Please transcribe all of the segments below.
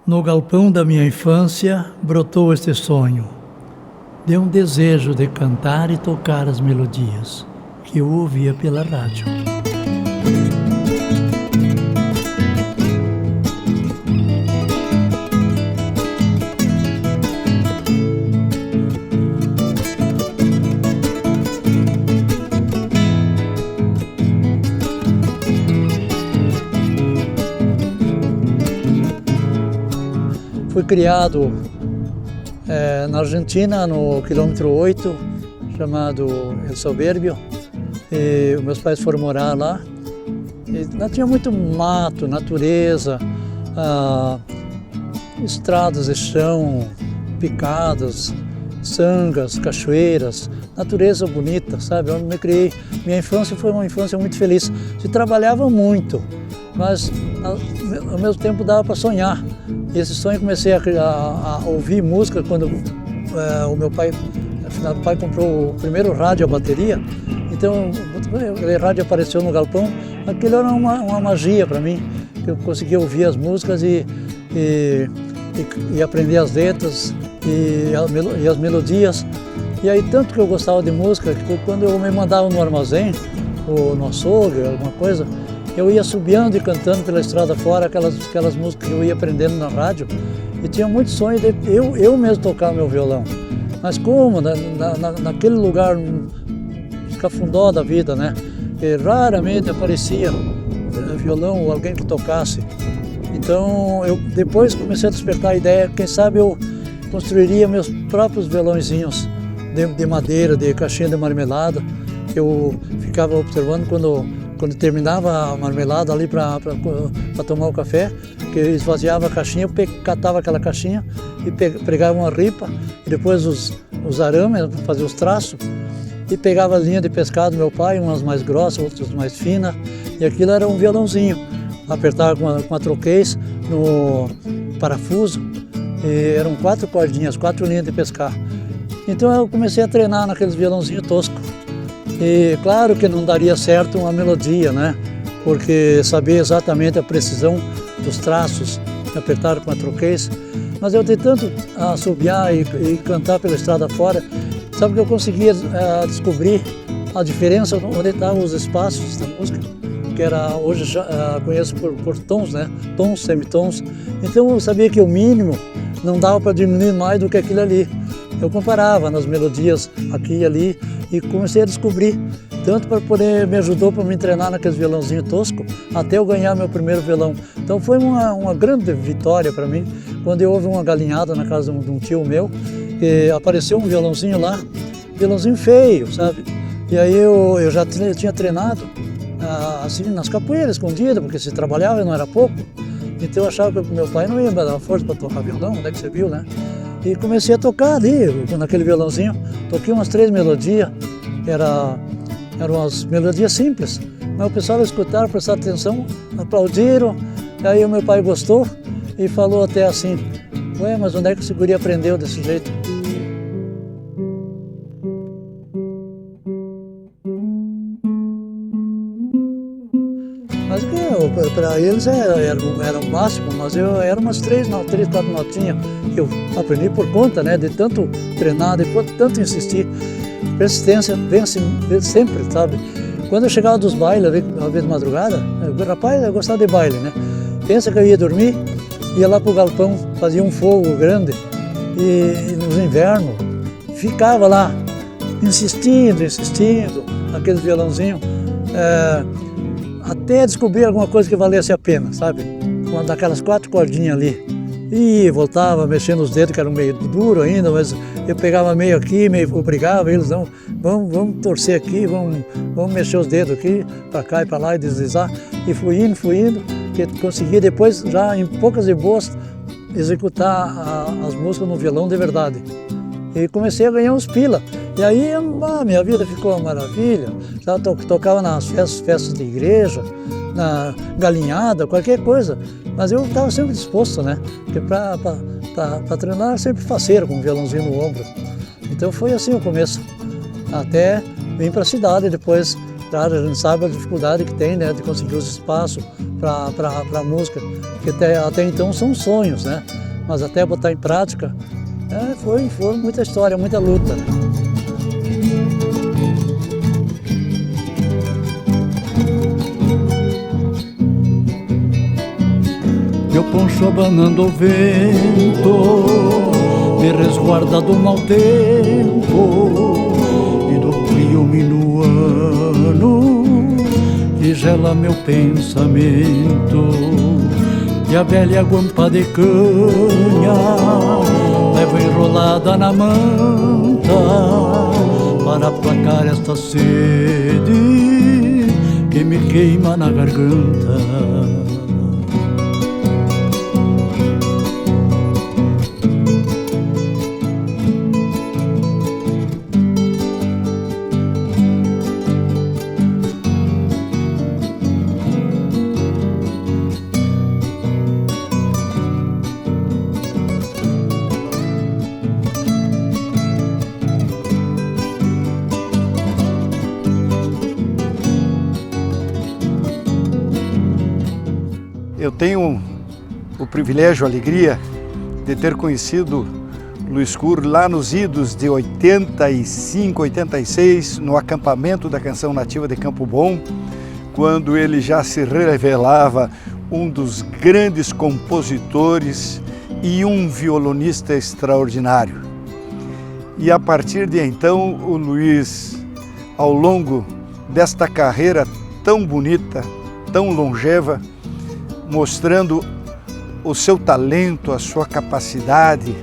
No galpão da minha infância brotou este sonho. Deu um desejo de cantar e tocar as melodias que eu ouvia pela rádio. Fui criado na Argentina, no quilômetro 8, chamado El Soberbio. E meus pais foram morar lá. E lá tinha muito mato, natureza, estradas de chão, picadas, sangas, cachoeiras, natureza bonita, sabe? Onde me criei. Minha infância foi uma infância muito feliz. Se trabalhava muito, mas ao mesmo tempo dava para sonhar. E esse sonho comecei a ouvir música quando o meu pai, afinal, o pai comprou o primeiro rádio a bateria. Então, o rádio apareceu no galpão. Aquilo era uma magia para mim. Eu conseguia ouvir as músicas e aprender as letras e as melodias. E aí, tanto que eu gostava de música, que quando eu me mandava no armazém, ou no açougue, alguma coisa, eu ia subiando e cantando pela estrada fora aquelas músicas que eu ia aprendendo na rádio. E tinha muito sonho de eu mesmo tocar meu violão. Mas como? Naquele lugar cafundó da vida, né? E raramente aparecia violão ou alguém que tocasse. Então eu depois comecei a despertar a ideia, quem sabe eu construiria meus próprios violãozinhos de madeira, de caixinha de marmelada. Eu ficava observando quando terminava a marmelada ali para tomar o café, que eu esvaziava a caixinha, eu catava aquela caixinha e pregava uma ripa, e depois os arames, fazia os traços, e pegava a linha de pescado do meu pai, umas mais grossas, outras mais finas, e aquilo era um violãozinho. Apertava com a troquês no parafuso, e eram 4 cordinhas, 4 linhas de pescar. Então eu comecei a treinar naqueles violãozinhos toscos. E claro que não daria certo uma melodia, né? Porque sabia exatamente a precisão dos traços, apertar com a troquês. Mas eu de tanto assobiar e cantar pela estrada fora, sabe que eu conseguia descobrir a diferença onde estavam os espaços da música, que era hoje já conheço por tons, né? Tons, semitons. Então eu sabia que o mínimo não dava para diminuir mais do que aquilo ali. Eu comparava nas melodias aqui e ali e comecei a descobrir, tanto para poder, me ajudou para me treinar naqueles violãozinhos toscos, até eu ganhar meu primeiro violão. Então foi uma grande vitória para mim, quando eu houve uma galinhada na casa de um tio meu, e apareceu um violãozinho lá, violãozinho feio, sabe? E aí eu já tinha treinado, assim, nas capoeiras, escondidas, porque se trabalhava e não era pouco. Então eu achava que meu pai não ia me dar força para tocar violão, onde é que você viu, né? E comecei a tocar ali, naquele violãozinho. Toquei umas 3 melodias, eram umas melodias simples, mas o pessoal escutaram, prestaram atenção, aplaudiram. E aí o meu pai gostou e falou até assim: ué, mas onde é que esse guri aprendeu desse jeito? Mas para eles era o máximo, mas eu era umas 3, 4 notinhas que eu aprendi por conta, né, de tanto treinar, depois de tanto insistir. Persistência vence sempre, sabe? Quando eu chegava dos bailes, uma vez de madrugada, rapaz, eu gostava de baile, né? Pensa que eu ia dormir, ia lá pro galpão, fazia um fogo grande e nos invernos ficava lá insistindo, aquele violãozinho. Até descobrir alguma coisa que valesse a pena, sabe? Uma daquelas 4 cordinhas ali. E voltava mexendo os dedos, que eram meio duro ainda, mas eu pegava meio aqui, meio obrigava eles, não, vamos torcer aqui, vamos mexer os dedos aqui, para cá e para lá e deslizar. E fui indo, que consegui depois, já em poucas e boas, executar as músicas no violão de verdade. E comecei a ganhar uns pila. E aí minha vida ficou uma maravilha. Já tocava nas festas de igreja, na galinhada, qualquer coisa. Mas eu estava sempre disposto, né? Porque para treinar sempre faceiro, com um violãozinho no ombro. Então foi assim o começo. Até vim para a cidade depois Claro, a gente sabe a dificuldade que tem, né, de conseguir os espaços para a música, que até então são sonhos, né? Mas até botar em prática, foi muita história, muita luta, né? Meu poncho abanando o vento me resguarda do mau tempo e do frio minuano que gela meu pensamento. E a velha guampa de canha levo enrolada na manta para aplacar esta sede que me queima na garganta. Eu tenho o privilégio, a alegria de ter conhecido Luiz Kur lá nos idos de 85, 86, no acampamento da Canção Nativa de Campo Bom, quando ele já se revelava um dos grandes compositores e um violonista extraordinário. E a partir de então, o Luiz, ao longo desta carreira tão bonita, tão longeva, mostrando o seu talento, a sua capacidade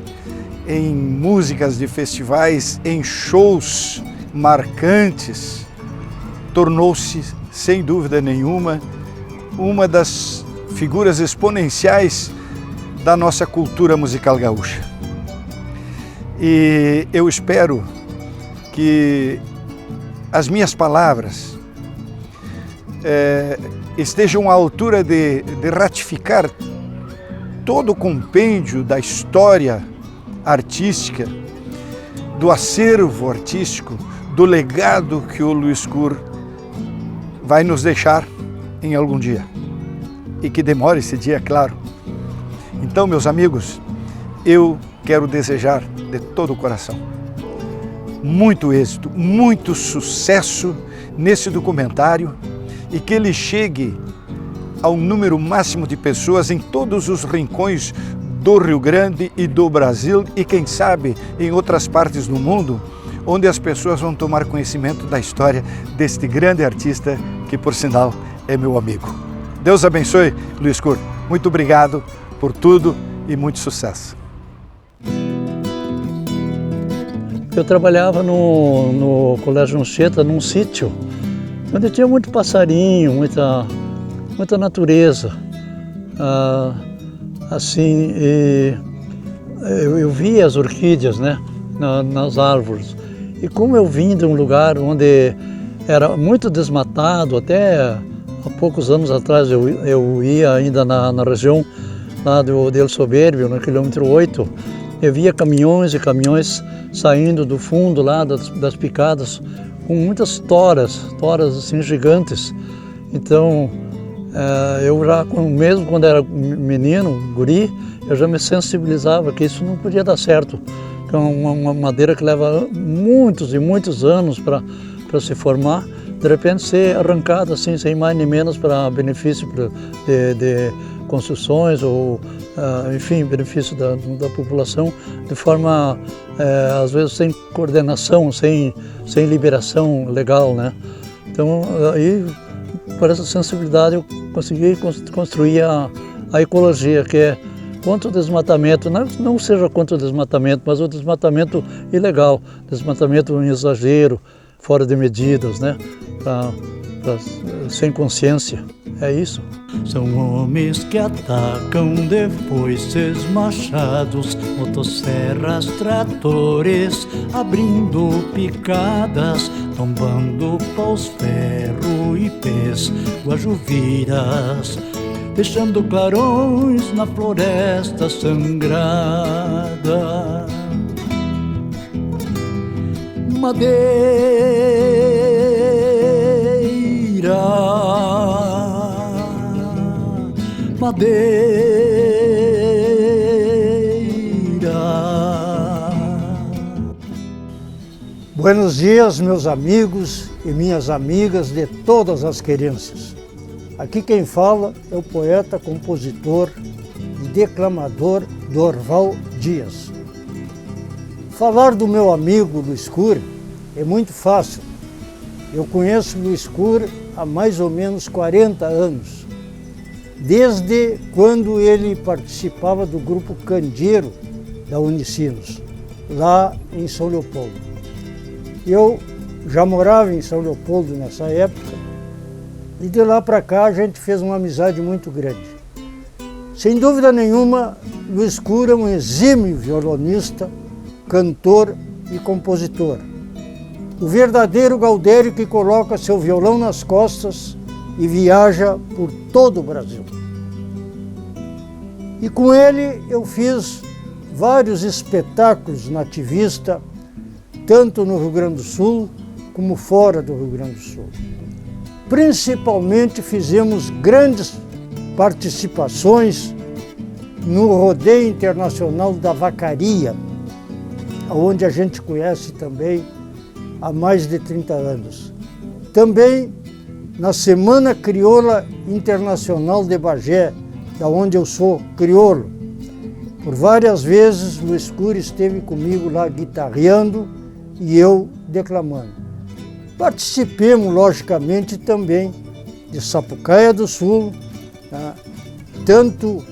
em músicas de festivais, em shows marcantes, tornou-se, sem dúvida nenhuma, uma das figuras exponenciais da nossa cultura musical gaúcha. E eu espero que as minhas palavras estejam à altura de ratificar todo o compêndio da história artística, do acervo artístico, do legado que o Luiz Kur vai nos deixar em algum dia. E que demore esse dia, claro. Então, meus amigos, eu quero desejar de todo o coração muito êxito, muito sucesso nesse documentário, e que ele chegue ao número máximo de pessoas em todos os rincões do Rio Grande e do Brasil e, quem sabe, em outras partes do mundo, onde as pessoas vão tomar conhecimento da história deste grande artista que, por sinal, é meu amigo. Deus abençoe, Luiz Kur. Muito obrigado por tudo e muito sucesso. Eu trabalhava no Colégio Anchieta, num sítio, onde tinha muito passarinho, muita natureza. Assim, eu via as orquídeas, né, nas árvores. E como eu vim de um lugar onde era muito desmatado, até há poucos anos atrás eu ia ainda na região lá do El Soberbio, no quilômetro 8, eu via caminhões e caminhões saindo do fundo lá das picadas, com muitas toras assim gigantes. Então, eu já, mesmo quando era menino, guri, eu já me sensibilizava que isso não podia dar certo. Que é uma madeira que leva muitos e muitos anos para se formar, de repente ser arrancada assim, sem mais nem menos para benefício de construções ou, enfim, benefício da população, de forma, às vezes, sem coordenação, sem liberação legal, né? Então, aí, por essa sensibilidade, eu consegui construir a ecologia, que é contra o desmatamento, não seja contra o desmatamento, mas o desmatamento ilegal, desmatamento em exagero, fora de medidas, né? Sem consciência. É isso. São homens que atacam depois seus machados, motosserras, tratores, abrindo picadas, tombando paus, ferro e pés, guajuviras, deixando clarões na floresta sangrada. Madeira Buenos dias, meus amigos e minhas amigas de todas as querências. Aqui quem fala é o poeta, compositor e declamador Dorval Dias. Falar do meu amigo Luiz Cury é muito fácil. Eu conheço Luiz Cury há mais ou menos 40 anos, desde quando ele participava do grupo Candeeiro da Unicinos, lá em São Leopoldo. Eu já morava em São Leopoldo nessa época e de lá para cá a gente fez uma amizade muito grande. Sem dúvida nenhuma, Luiz Cury é um exímio violonista, cantor e compositor. O verdadeiro Galdério que coloca seu violão nas costas e viaja por todo o Brasil. E com ele eu fiz vários espetáculos nativistas, tanto no Rio Grande do Sul como fora do Rio Grande do Sul. Principalmente fizemos grandes participações no Rodeio Internacional da Vacaria, onde a gente conhece também há mais de 30 anos. Também na Semana Crioula Internacional de Bagé, da onde eu sou crioulo. Por várias vezes Luiz Cury esteve comigo lá guitarreando e eu declamando. Participemos, logicamente, também de Sapucaia do Sul, tá? Tanto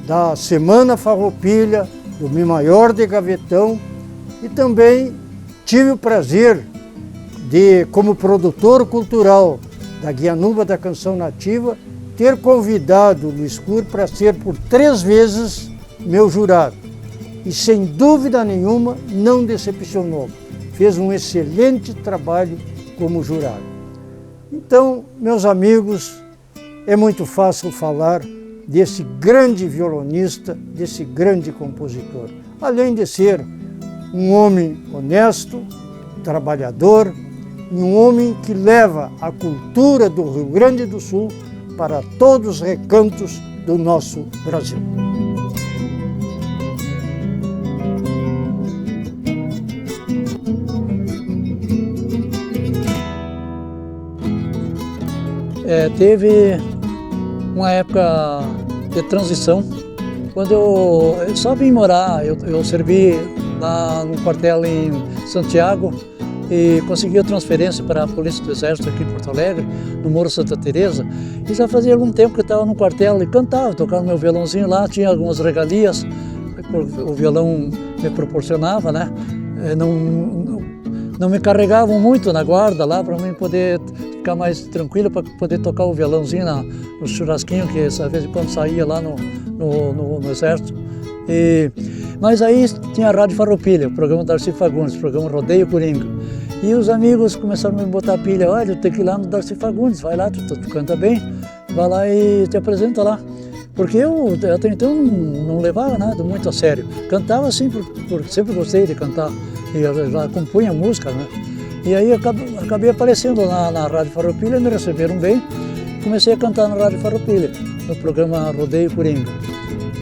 da Semana Farroupilha, do Mi Maior de Gavetão, e também tive o prazer de, como produtor cultural da Guianuba da Canção Nativa, ter convidado o Luiz Cury para ser por 3 vezes meu jurado. E sem dúvida nenhuma não decepcionou. Fez um excelente trabalho como jurado. Então, meus amigos, é muito fácil falar desse grande violonista, desse grande compositor. Além de ser um homem honesto, trabalhador, e um homem que leva a cultura do Rio Grande do Sul para todos os recantos do nosso Brasil. Teve uma época de transição, quando eu só vim morar, eu servi lá no quartel em Santiago e consegui a transferência para a Polícia do Exército aqui em Porto Alegre, no Morro Santa Teresa, e já fazia algum tempo que eu estava no quartel e cantava, tocava meu violãozinho lá, tinha algumas regalias, o violão me proporcionava, né? Não me carregavam muito na guarda lá para mim poder ficar mais tranquilo, para poder tocar o violãozinho no churrasquinho que às vezes quando saía lá no Exército. Mas aí tinha a Rádio Farroupilha, o programa Darcy Fagundes, o programa Rodeio Coringa. E os amigos começaram a me botar pilha, olha, eu tenho que ir lá no Darcy Fagundes, vai lá, tu canta bem, vai lá e te apresenta lá. Porque eu até então não levava nada muito a sério. Cantava assim, porque sempre gostei de cantar, e eu já compunha música, né? E aí acabei aparecendo na Rádio Farroupilha, me receberam bem, comecei a cantar na Rádio Farroupilha, no programa Rodeio Coringa.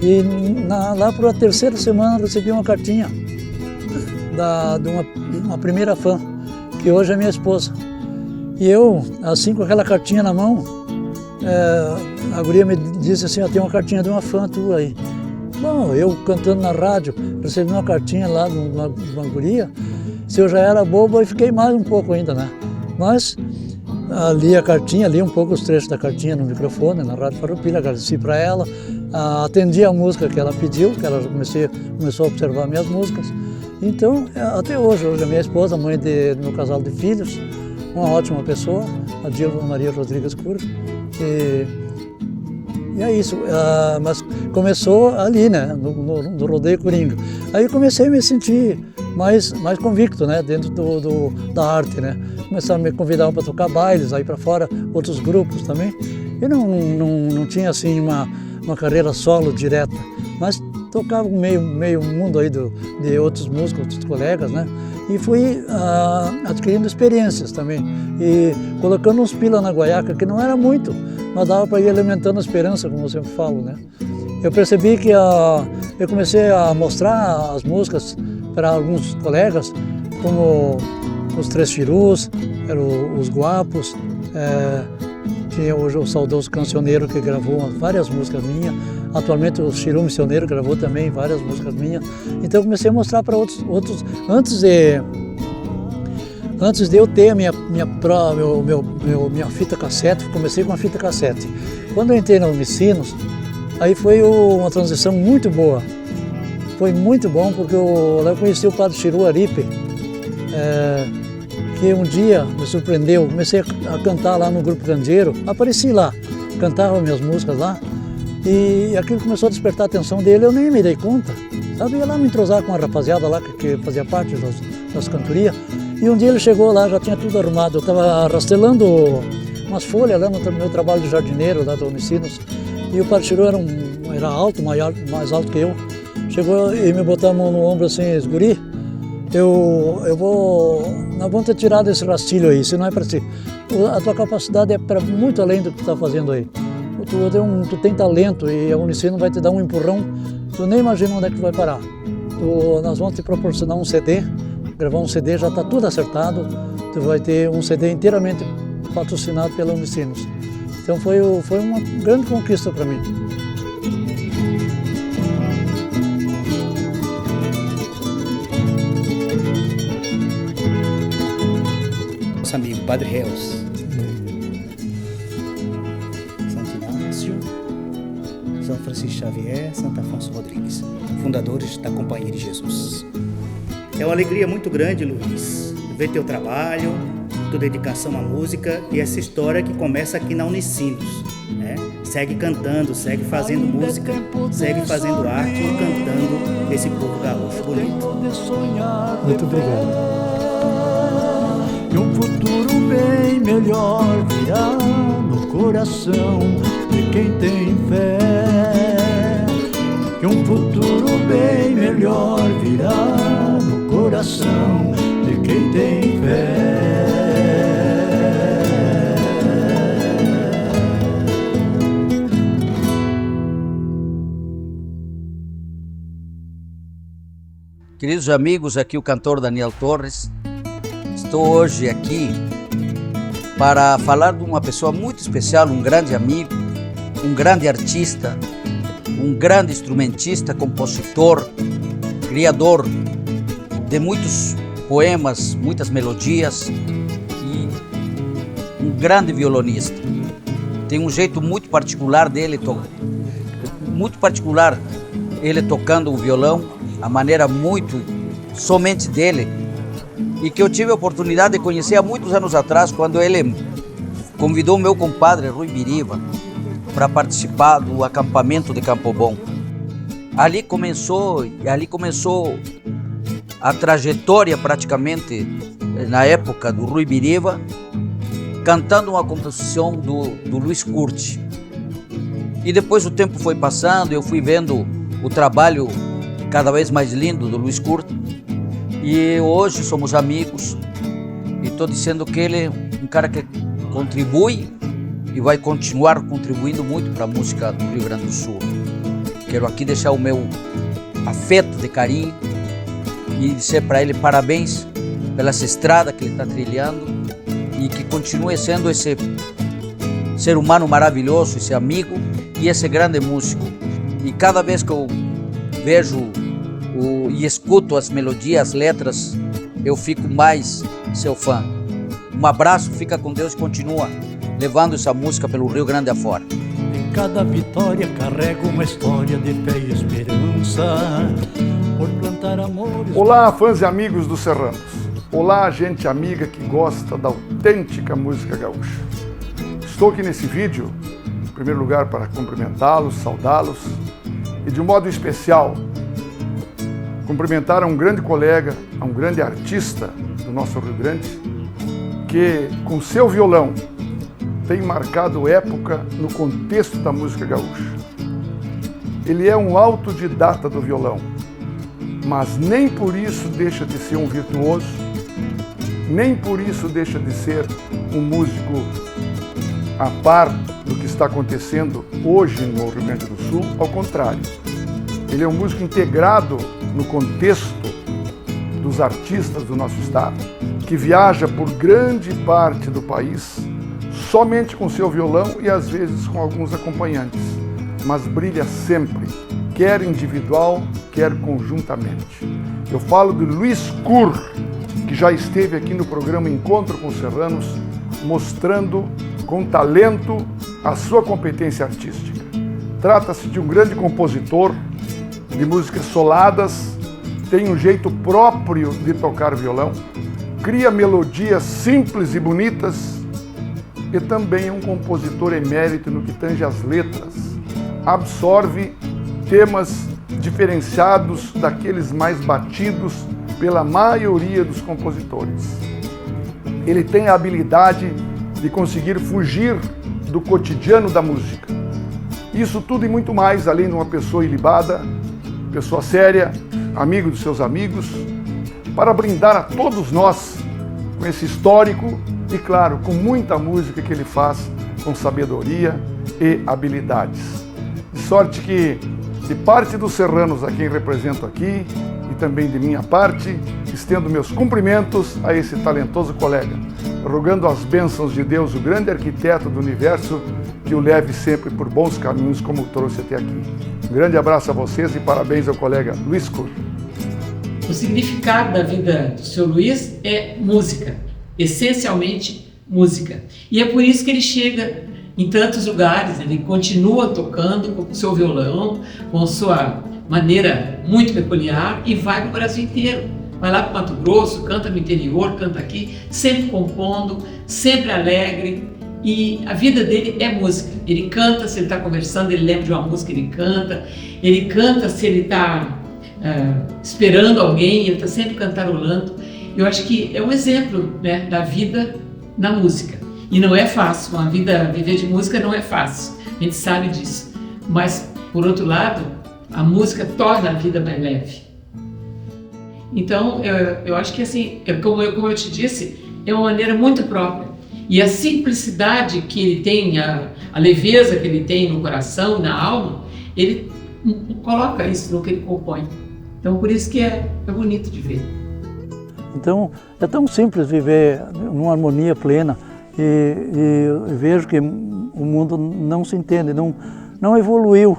E lá por a 3ª semana recebi uma cartinha de uma primeira fã, que hoje é minha esposa. E eu, assim com aquela cartinha na mão, a guria me disse assim, tem uma cartinha de uma fã tua aí. Bom, eu cantando na rádio, recebi uma cartinha lá de uma guria, se eu já era bobo, eu fiquei mais um pouco ainda, né? Mas li a cartinha, li um pouco os trechos da cartinha no microfone, na Rádio Farroupilha, agradeci para ela, atendi a música que ela pediu, que ela começou a observar minhas músicas. Então, até hoje a minha esposa, mãe do meu casal de filhos, uma ótima pessoa, a Dilma Maria Rodrigues Cury. E é isso, mas começou ali, né, no Rodeio Coringa. Aí comecei a me sentir mais convicto, né, dentro da arte, né. Começaram a me convidar para tocar bailes, aí para fora, outros grupos também. Eu não tinha assim uma carreira solo direta, mas tocava meio mundo aí de outros músicos, outros colegas, né? E fui adquirindo experiências também, e colocando uns pila na guaiaca, que não era muito, mas dava para ir alimentando a esperança, como eu sempre falo, né? Eu percebi que eu comecei a mostrar as músicas para alguns colegas, como os Três Chirus, os Guapos, tinha hoje o saudoso Cancioneiro, que gravou várias músicas minhas. Atualmente o Chiru Missioneiro gravou também várias músicas minhas. Então eu comecei a mostrar para outros antes de eu ter minha fita cassete. Comecei com a fita cassete. Quando eu entrei na Unicinos, aí foi uma transição muito boa. Foi muito bom, porque eu conheci o Padre Chiru Aripe, que um dia me surpreendeu. Comecei a cantar lá no Grupo Candeeiro, apareci lá, cantava minhas músicas lá, e aquilo começou a despertar a atenção dele. Eu nem me dei conta, sabe? Eu ia lá me entrosar com a rapaziada lá que fazia parte das cantorias, e um dia ele chegou lá, já tinha tudo arrumado. Eu estava rastelando umas folhas lá no meu trabalho de jardineiro lá da Unicinos, e o Padre Chiru era alto, mais alto que eu. Chegou e me botou a mão no ombro assim: "Guri, nós vamos te tirar desse rastilho aí, isso não é para ti. A tua capacidade é para muito além do que tu está fazendo aí. Tu tem talento, e a Unicinos vai te dar um empurrão, tu nem imagina onde é que tu vai parar. Nós vamos te proporcionar um CD, gravar um CD, já está tudo acertado, tu vai ter um CD inteiramente patrocinado pela Unicinos." Então foi uma grande conquista para mim. Nosso amigo Padre Reus, Santo Inácio, São Francisco Xavier, Santo Afonso Rodrigues, fundadores da Companhia de Jesus. É uma alegria muito grande, Luiz, ver teu trabalho, tua dedicação à música e essa história que começa aqui na Unicinos, né? Segue cantando, segue fazendo música, segue fazendo arte e cantando esse povo gaúcho bonito. Muito obrigado. Que um futuro bem melhor virá no coração de quem tem fé. Que um futuro bem melhor virá no coração de quem tem fé. Queridos amigos, aqui o cantor Daniel Torres. Estou hoje aqui para falar de uma pessoa muito especial, um grande amigo, um grande artista, um grande instrumentista, compositor, criador de muitos poemas, muitas melodias e um grande violonista. Tem um jeito muito particular dele, ele tocando o violão, a maneira muito somente dele, e que eu tive a oportunidade de conhecer há muitos anos atrás, quando ele convidou meu compadre Rui Biriva para participar do acampamento de Campo Bom. Ali começou a trajetória praticamente, na época do Rui Biriva, cantando uma composição do Luiz Curti. E depois o tempo foi passando, eu fui vendo o trabalho cada vez mais lindo do Luiz Curti, e hoje somos amigos, e estou dizendo que ele é um cara que contribui e vai continuar contribuindo muito para a música do Rio Grande do Sul. Quero aqui deixar o meu afeto de carinho e dizer para ele parabéns pela essa estrada que ele está trilhando, e que continue sendo esse ser humano maravilhoso, esse amigo e esse grande músico. E cada vez que eu vejo e escuto as melodias, as letras, eu fico mais seu fã. Um abraço, fica com Deus e continua levando essa música pelo Rio Grande afora. Em cada vitória carrega uma história de fé e esperança, por plantar amores. Olá, fãs e amigos do Serranos. Olá, gente amiga que gosta da autêntica música gaúcha. Estou aqui nesse vídeo, em primeiro lugar, para cumprimentá-los, saudá-los e, de um modo especial, cumprimentar a um grande colega, a um grande artista do nosso Rio Grande, que, com seu violão, tem marcado época no contexto da música gaúcha. ele é um autodidata do violão, mas nem por isso deixa de ser um virtuoso, nem por isso deixa de ser um músico a par do que está acontecendo hoje no Rio Grande do Sul. Ao contrário, ele é um músico integrado no contexto dos artistas do nosso estado, que viaja por grande parte do país somente com seu violão e às vezes com alguns acompanhantes, mas brilha sempre, quer individual, quer conjuntamente. Eu falo de Luiz Kur, que já esteve aqui no programa Encontro com Serranos, mostrando com talento a sua competência artística. Trata-se de um grande compositor de músicas soladas, tem um jeito próprio de tocar violão, cria melodias simples e bonitas e também é um compositor emérito no que tange às letras. Absorve temas diferenciados daqueles mais batidos pela maioria dos compositores. Ele tem a habilidade de conseguir fugir do cotidiano da música. Isso tudo e muito mais, além de uma pessoa ilibada, pessoa séria, amigo dos seus amigos, para brindar a todos nós com esse histórico e, claro, com muita música que ele faz com sabedoria e habilidades. De sorte que, de parte dos serranos a quem represento aqui, e também de minha parte, estendo meus cumprimentos a esse talentoso colega, rogando as bênçãos de Deus, o grande arquiteto do universo, que o leve sempre por bons caminhos como o trouxe até aqui. Um grande abraço a vocês e parabéns ao colega Luiz Kur. O significado da vida do seu Luiz é música, essencialmente música. E é por isso que ele chega em tantos lugares, ele continua tocando com o seu violão, com sua maneira muito peculiar e vai para o Brasil inteiro. Vai lá para o Mato Grosso, canta no interior, canta aqui, sempre compondo, sempre alegre. E a vida dele é música. Ele canta se ele está conversando, ele lembra de uma música, ele canta se ele está esperando alguém, ele está sempre cantarolando. Eu acho que é um exemplo, né, da vida na música. E não é fácil, viver de música não é fácil, a gente sabe disso. Mas, por outro lado, a música torna a vida mais leve. Então, eu acho que assim, como eu te disse, é uma maneira muito própria. E a simplicidade que ele tem, a leveza que ele tem no coração, na alma, ele coloca isso no que ele compõe. Então, por isso que é bonito de ver. Então, é tão simples viver numa harmonia plena e vejo que o mundo não se entende, não evoluiu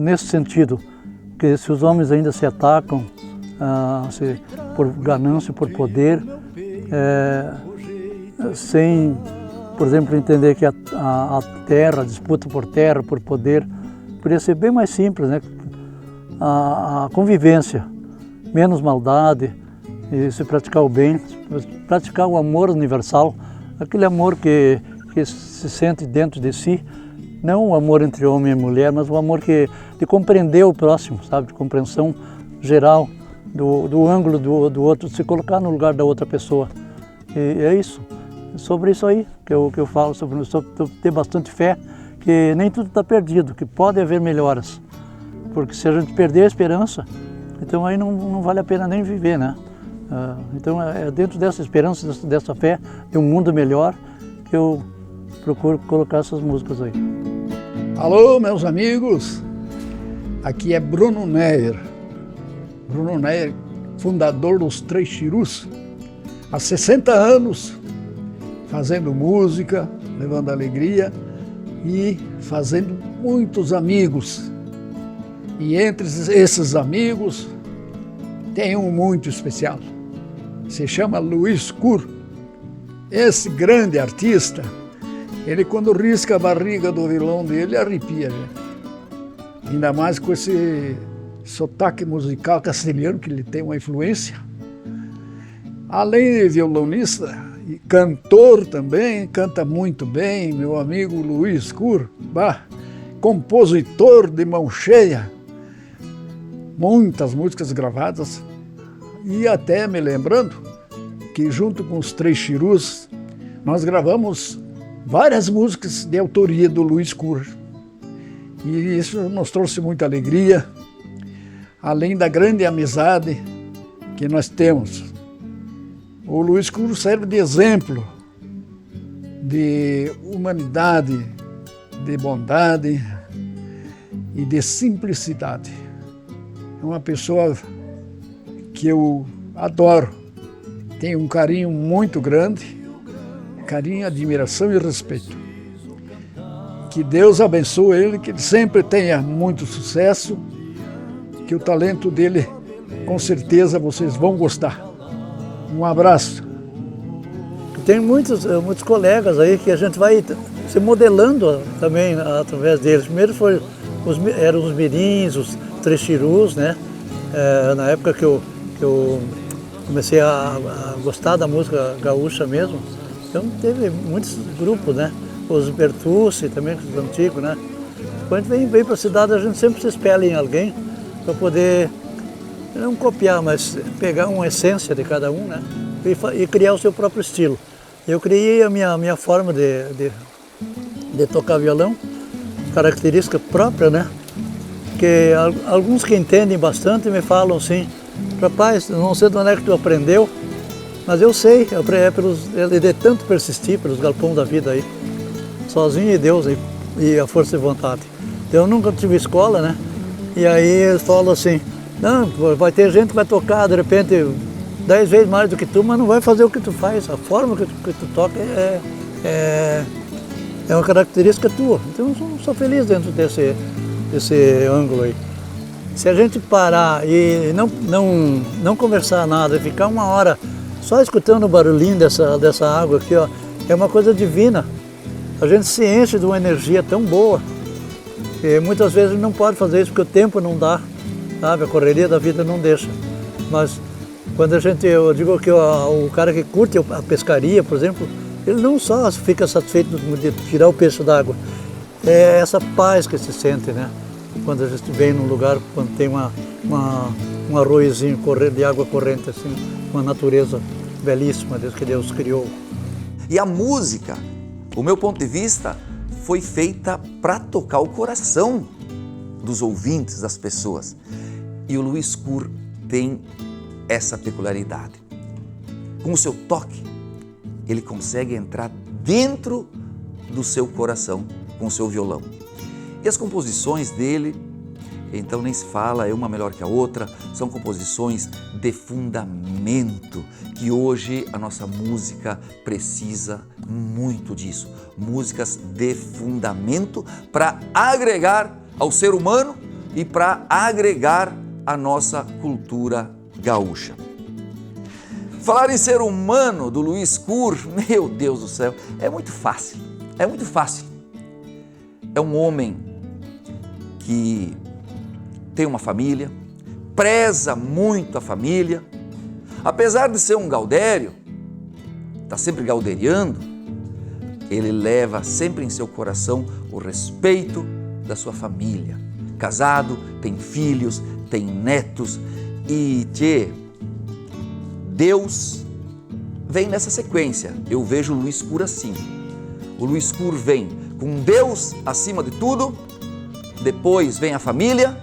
nesse sentido, que se os homens ainda se atacam por ganância, por poder, sem, por exemplo, entender que a terra, a disputa por terra, por poder, poderia ser bem mais simples, né? A convivência, menos maldade, e se praticar o bem, praticar o amor universal, aquele amor que se sente dentro de si, não o amor entre homem e mulher, mas o amor de compreender o próximo, sabe, de compreensão geral do ângulo do outro, de se colocar no lugar da outra pessoa. E é isso, sobre isso aí que eu falo, sobre ter bastante fé, que nem tudo está perdido, que pode haver melhoras, porque se a gente perder a esperança, então aí não vale a pena nem viver, né? Então é dentro dessa esperança, dessa fé, de um mundo melhor, que eu procuro colocar essas músicas aí. Alô, meus amigos, aqui é Bruno Neyer. Bruno Neyer, fundador dos Três Chirus, há 60 anos, fazendo música, levando alegria e fazendo muitos amigos. E entre esses amigos, tem um muito especial. Se chama Luiz Kur. Esse grande artista, ele quando risca a barriga do violão dele, arrepia, gente. Ainda mais com esse sotaque musical castelhano, que ele tem uma influência. Além de violonista e cantor também, canta muito bem, meu amigo Luiz Kur, compositor de mão cheia, muitas músicas gravadas, e até me lembrando que junto com os Três Chirus, nós gravamos várias músicas de autoria do Luiz Kur. E isso nos trouxe muita alegria, além da grande amizade que nós temos. O Luiz Curro serve de exemplo de humanidade, de bondade e de simplicidade. É uma pessoa que eu adoro, tenho um carinho muito grande, carinho, admiração e respeito. Que Deus abençoe ele, que ele sempre tenha muito sucesso, que o talento dele, com certeza, vocês vão gostar. Um abraço. Tem muitos colegas aí que a gente vai se modelando também através deles. Primeiro eram os mirins, os trechirus, né? Na época que eu comecei a gostar da música gaúcha mesmo, então teve muitos grupos, né? Os Bertucci também, os antigos, né? Quando a gente vem para a cidade, a gente sempre se espelha em alguém para poder, não copiar, mas pegar uma essência de cada um, né? E criar o seu próprio estilo. Eu criei a minha forma de tocar violão, característica própria, né? Que alguns que entendem bastante me falam assim, rapaz, não sei de onde é que tu aprendeu, mas eu sei, é de tanto persistir pelos galpões da vida aí, sozinho e Deus aí, e a força de vontade. Eu nunca tive escola, né? E aí eles falam assim, não, vai ter gente que vai tocar de repente 10 vezes mais do que tu, mas não vai fazer o que tu faz. A forma que tu toca é uma característica tua. Então eu sou feliz dentro desse ângulo aí. Se a gente parar e não conversar nada, ficar uma hora só escutando o barulhinho dessa água aqui, ó, é uma coisa divina. A gente se enche de uma energia tão boa. E muitas vezes não pode fazer isso porque o tempo não dá, sabe? A correria da vida não deixa. Mas quando eu digo que o cara que curte a pescaria, por exemplo, ele não só fica satisfeito de tirar o peixe d'água, é essa paz que se sente, né? Quando a gente vem num lugar, quando tem um arroiozinho de água corrente, assim, uma natureza belíssima que Deus criou. E a música, o meu ponto de vista, foi feita para tocar o coração dos ouvintes, das pessoas. E o Luiz Curro tem essa peculiaridade. Com o seu toque, ele consegue entrar dentro do seu coração com o seu violão. E as composições dele, então nem se fala, é uma melhor que a outra, são composições de fundamento, que hoje a nossa música precisa muito disso. Músicas de fundamento para agregar ao ser humano e para agregar a nossa cultura gaúcha. Falar em ser humano do Luiz Curro, meu Deus do céu, é muito fácil, é muito fácil. É um homem que tem uma família, preza muito a família, apesar de ser um gaudério, está sempre gauderiando, ele leva sempre em seu coração o respeito da sua família. Casado, tem filhos, tem netos e Deus vem nessa sequência. Eu vejo o Luiz Curro assim. O Luiz Curro vem com Deus acima de tudo, depois vem a família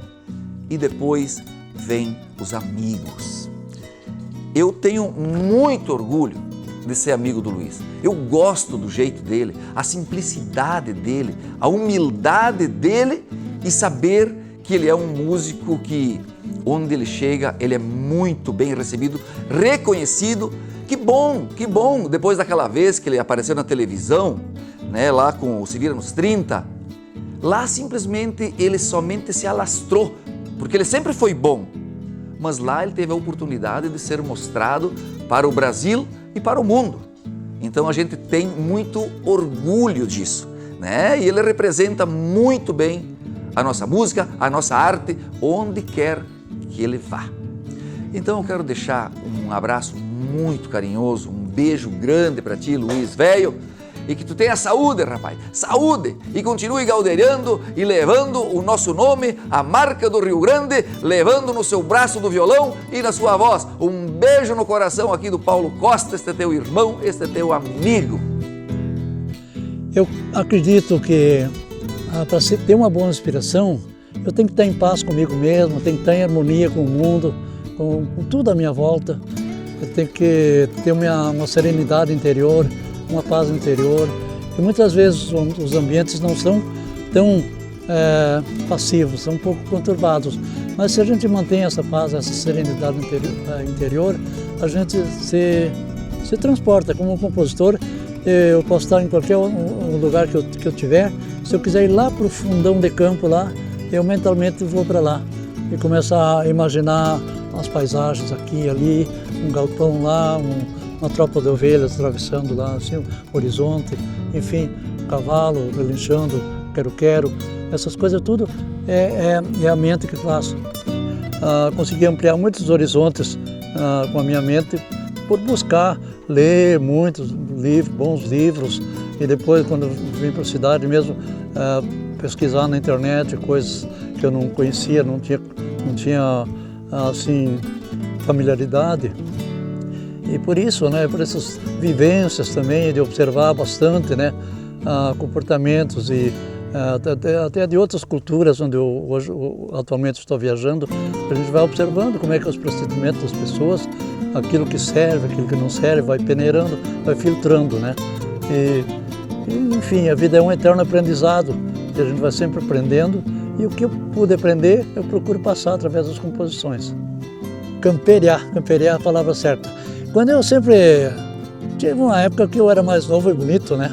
e depois vem os amigos. Eu tenho muito orgulho de ser amigo do Luiz. Eu gosto do jeito dele, a simplicidade dele, a humildade dele e saber que ele é um músico que, onde ele chega, ele é muito bem recebido, reconhecido. Que bom, depois daquela vez que ele apareceu na televisão, né, lá com o Se Vira nos 30, lá simplesmente ele somente se alastrou, porque ele sempre foi bom, mas lá ele teve a oportunidade de ser mostrado para o Brasil e para o mundo. Então a gente tem muito orgulho disso, né? E ele representa muito bem a nossa música, a nossa arte, onde quer que ele vá. Então eu quero deixar um abraço muito carinhoso, um beijo grande para ti, Luiz velho, e que tu tenha saúde, rapaz, saúde, e continue gauderiando e levando o nosso nome, a marca do Rio Grande, levando no seu braço do violão e na sua voz. Um beijo no coração aqui do Paulo Costa, este é teu irmão, este é teu amigo. Eu acredito que Para ter uma boa inspiração, eu tenho que estar em paz comigo mesmo, tenho que estar em harmonia com o mundo, com tudo à minha volta. Eu tenho que ter uma serenidade interior, uma paz interior. E muitas vezes os ambientes não são tão passivos, são um pouco conturbados. Mas se a gente mantém essa paz, essa serenidade interior, a gente se transporta. Como um compositor, eu posso estar em qualquer lugar que eu tiver. Se eu quiser ir lá para o fundão de campo, lá, eu mentalmente vou para lá e começo a imaginar as paisagens aqui e ali, um galpão lá, uma tropa de ovelhas atravessando lá, assim, o horizonte, enfim, cavalo relinchando, quero-quero, essas coisas tudo é a mente que faz. Consegui ampliar muitos horizontes com a minha mente por buscar ler muitos livros, bons livros, e depois, quando vim para a cidade mesmo, pesquisar na internet coisas que eu não conhecia, não tinha assim, familiaridade. E por isso, né, por essas vivências também, de observar bastante, né, comportamentos e até de outras culturas onde eu atualmente estou viajando, a gente vai observando como é que é os procedimentos das pessoas, aquilo que serve, aquilo que não serve, vai peneirando, vai filtrando, né? E, enfim, a vida é um eterno aprendizado, e a gente vai sempre aprendendo, e o que eu pude aprender, eu procuro passar através das composições. Camperiar é a palavra certa. Quando eu sempre tive uma época que eu era mais novo e bonito, né?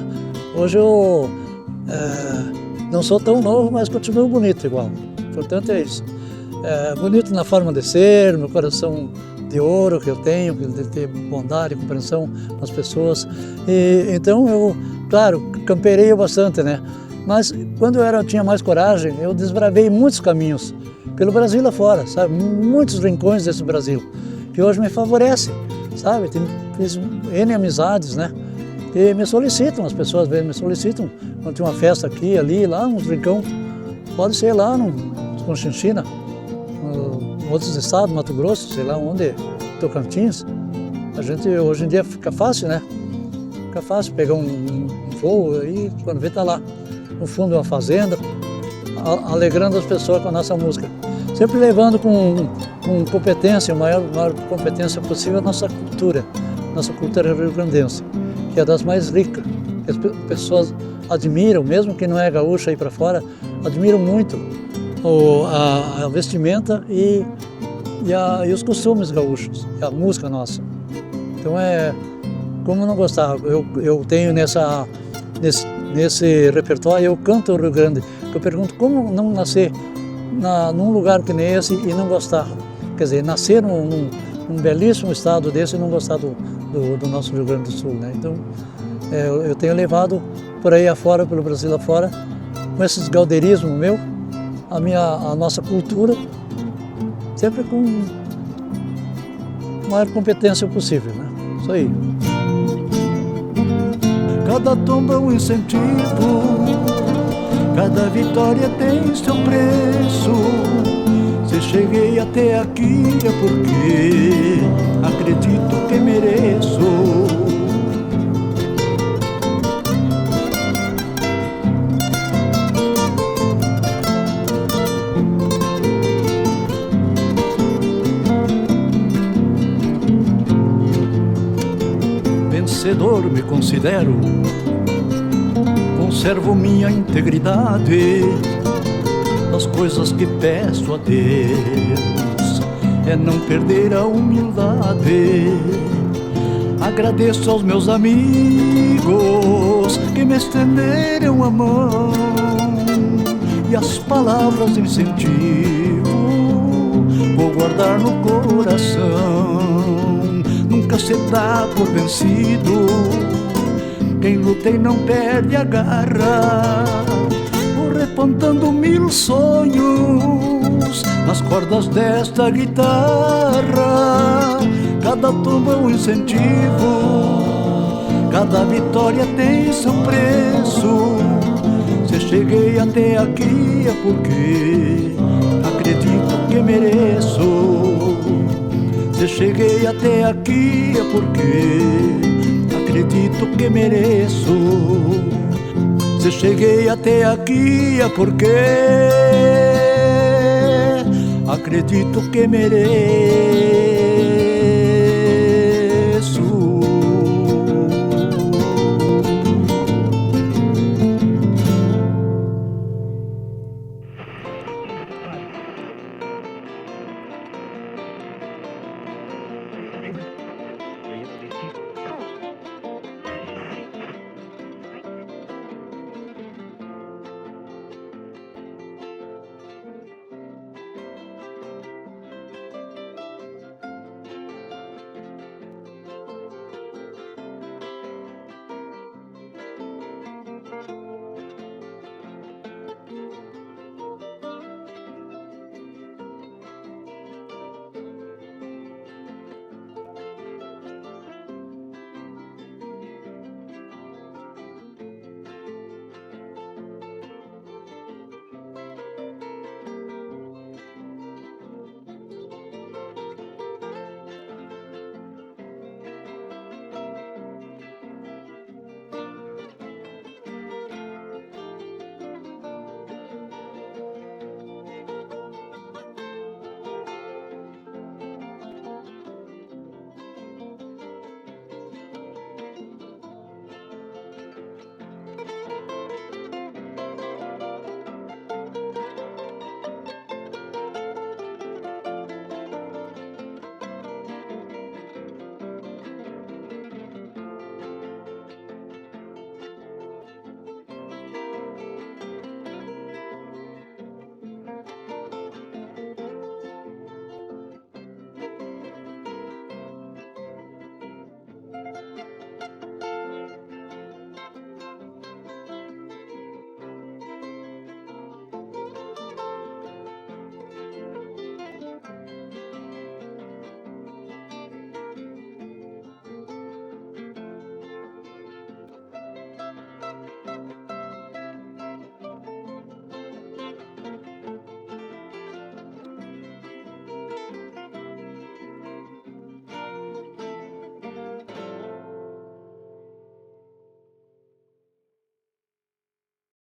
Hoje eu não sou tão novo, mas continuo bonito igual. O importante é isso. Bonito na forma de ser, meu coração de ouro que eu tenho, de ter bondade e compreensão nas pessoas. E, então eu, claro, campereio bastante, né? Mas quando eu tinha mais coragem, eu desbravei muitos caminhos pelo Brasil afora, sabe? Muitos rincões desse Brasil, que hoje me favorece, sabe? Fiz N amizades, né? E me solicitam, as pessoas me solicitam. Quando tem uma festa aqui, ali, lá, uns rincão, pode ser lá no Conchinchina, em outros estados, Mato Grosso, sei lá onde, Tocantins. A gente, hoje em dia, fica fácil, né? Fica fácil pegar um voo e quando vê, tá lá, no fundo de uma fazenda, alegrando as pessoas com a nossa música. Sempre levando com competência, a maior competência possível, a nossa cultura rio-grandense, que é das mais ricas, que as pessoas admiram, mesmo que não é gaúcha aí para fora, admiram muito a vestimenta e os costumes gaúchos, a música nossa. Então como não gostar, eu tenho nesse repertório, eu canto o Rio Grande, eu pergunto como não nascer num lugar que nem esse e não gostar, quer dizer, nascer num belíssimo estado desse e não gostar do nosso Rio Grande do Sul, né? Então eu tenho levado por aí afora, pelo Brasil afora, com esses galdeirismos meu, a nossa cultura, sempre com a maior competência possível, né? Isso aí. Cada tomba é um incentivo, cada vitória tem seu preço. Se cheguei até aqui é porque acredito que mereço. Vencedor me considero, conservo minha integridade. As coisas que peço a Deus é não perder a humildade. Agradeço aos meus amigos que me estenderam a mão e as palavras de incentivo vou guardar no coração. Nunca se dá por vencido, quem luta e não perde a garra. Vou repontando 1000 sonhos nas cordas desta guitarra. Cada tomba é um incentivo, cada vitória tem seu preço. Se cheguei até aqui é porque acredito que mereço. Se cheguei até aqui é porque acredito que mereço. Se cheguei até aqui é porque acredito que mereço